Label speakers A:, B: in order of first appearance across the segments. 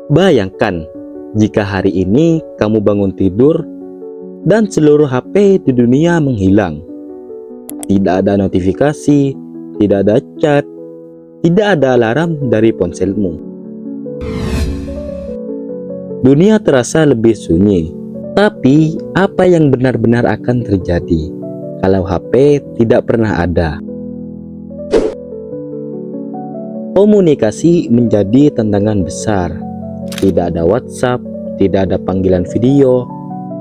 A: Bayangkan jika hari ini kamu bangun tidur dan seluruh HP di dunia menghilang. Tidak ada notifikasi, tidak ada chat, tidak ada alarm dari ponselmu. Dunia terasa lebih sunyi. Tapi apa yang benar-benar akan terjadi kalau HP tidak pernah ada? Komunikasi menjadi tantangan besar. Tidak ada WhatsApp, tidak ada panggilan video,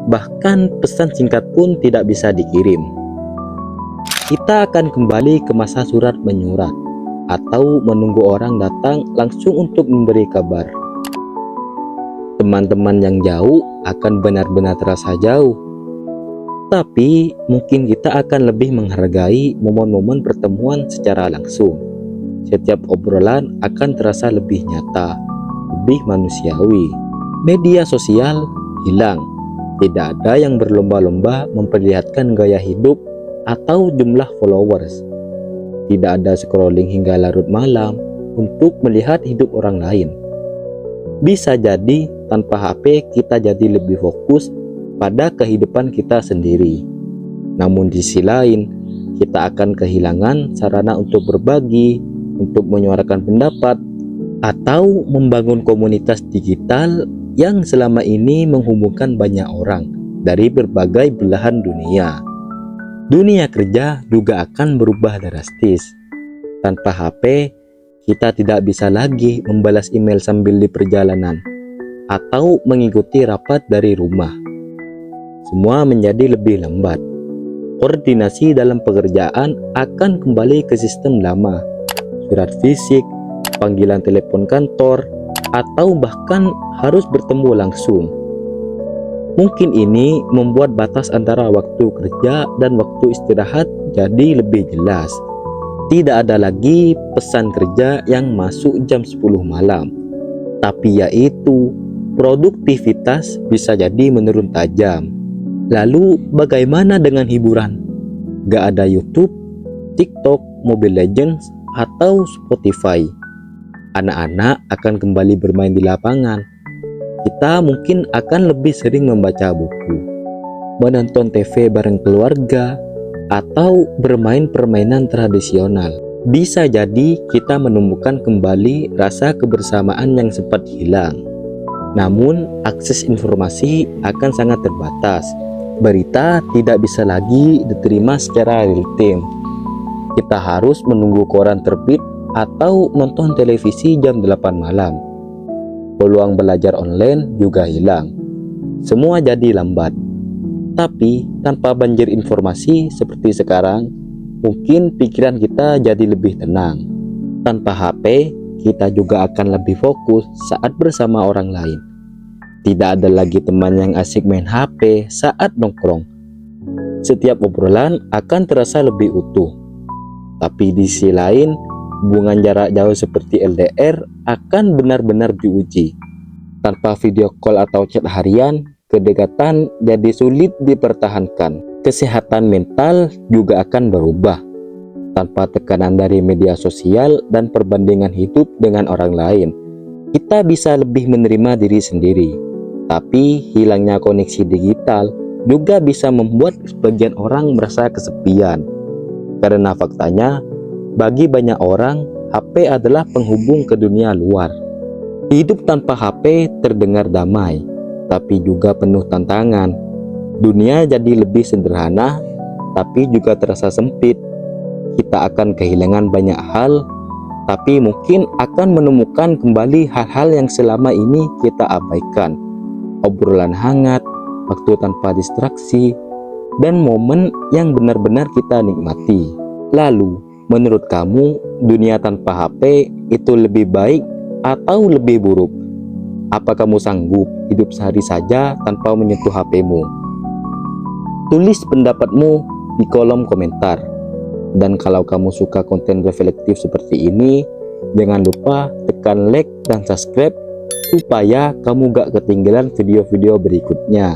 A: bahkan pesan singkat pun tidak bisa dikirim. Kita akan kembali ke masa surat menyurat atau menunggu orang datang langsung untuk memberi kabar. Teman-teman yang jauh akan benar-benar terasa jauh. Tapi mungkin kita akan lebih menghargai momen-momen pertemuan secara langsung. Setiap obrolan akan terasa lebih nyata, lebih manusiawi. Media sosial hilang. Tidak ada yang berlomba-lomba memperlihatkan gaya hidup atau jumlah followers. Tidak ada scrolling hingga larut malam untuk melihat hidup orang lain. Bisa jadi tanpa HP kita jadi lebih fokus pada kehidupan kita sendiri. Namun di sisi lain, kita akan kehilangan sarana untuk berbagi, untuk menyuarakan pendapat, atau membangun komunitas digital yang selama ini menghubungkan banyak orang dari berbagai belahan dunia. Dunia kerja juga akan berubah drastis. Tanpa HP, kita tidak bisa lagi membalas email sambil di perjalanan atau mengikuti rapat dari rumah. Semua menjadi lebih lambat. Koordinasi dalam pekerjaan akan kembali ke sistem lama. Surat fisik, panggilan telepon kantor, atau bahkan harus bertemu langsung. Mungkin ini membuat batas antara waktu kerja dan waktu istirahat jadi lebih jelas. Tidak ada lagi pesan kerja yang masuk jam 10 malam. Tapi yaitu, produktivitas bisa jadi menurun tajam. Lalu bagaimana dengan hiburan? Gak ada YouTube, TikTok, Mobile Legends, atau Spotify. Anak-anak akan kembali bermain di lapangan. Kita mungkin akan lebih sering membaca buku, menonton TV bareng keluarga, atau bermain permainan tradisional. Bisa jadi kita menemukan kembali rasa kebersamaan yang sempat hilang. Namun akses informasi akan sangat terbatas. Berita tidak bisa lagi diterima secara real time. Kita harus menunggu koran terbit atau nonton televisi jam 8 malam. Peluang belajar online juga hilang. Semua jadi lambat. Tapi tanpa banjir informasi seperti sekarang, mungkin pikiran kita jadi lebih tenang. Tanpa HP, kita juga akan lebih fokus saat bersama orang lain. Tidak ada lagi teman yang asik main HP saat nongkrong. Setiap obrolan akan terasa lebih utuh. Tapi di sisi lain, hubungan jarak jauh seperti LDR akan benar-benar diuji. Tanpa video call atau chat harian, kedekatan jadi sulit dipertahankan. Kesehatan mental juga akan berubah. Tanpa tekanan dari media sosial dan perbandingan hidup dengan orang lain, kita bisa lebih menerima diri sendiri. Tapi hilangnya koneksi digital juga bisa membuat sebagian orang merasa kesepian. Karena faktanya, bagi banyak orang, HP adalah penghubung ke dunia luar. Hidup tanpa HP terdengar damai, tapi juga penuh tantangan. Dunia jadi lebih sederhana, tapi juga terasa sempit. Kita akan kehilangan banyak hal, tapi mungkin akan menemukan kembali hal-hal yang selama ini kita abaikan. Obrolan hangat, waktu tanpa distraksi, dan momen yang benar-benar kita nikmati. Lalu, menurut kamu, dunia tanpa HP itu lebih baik atau lebih buruk? Apa kamu sanggup hidup sehari saja tanpa menyentuh HP-mu? Tulis pendapatmu di kolom komentar. Dan kalau kamu suka konten reflektif seperti ini, jangan lupa tekan like dan subscribe supaya kamu gak ketinggalan video-video berikutnya.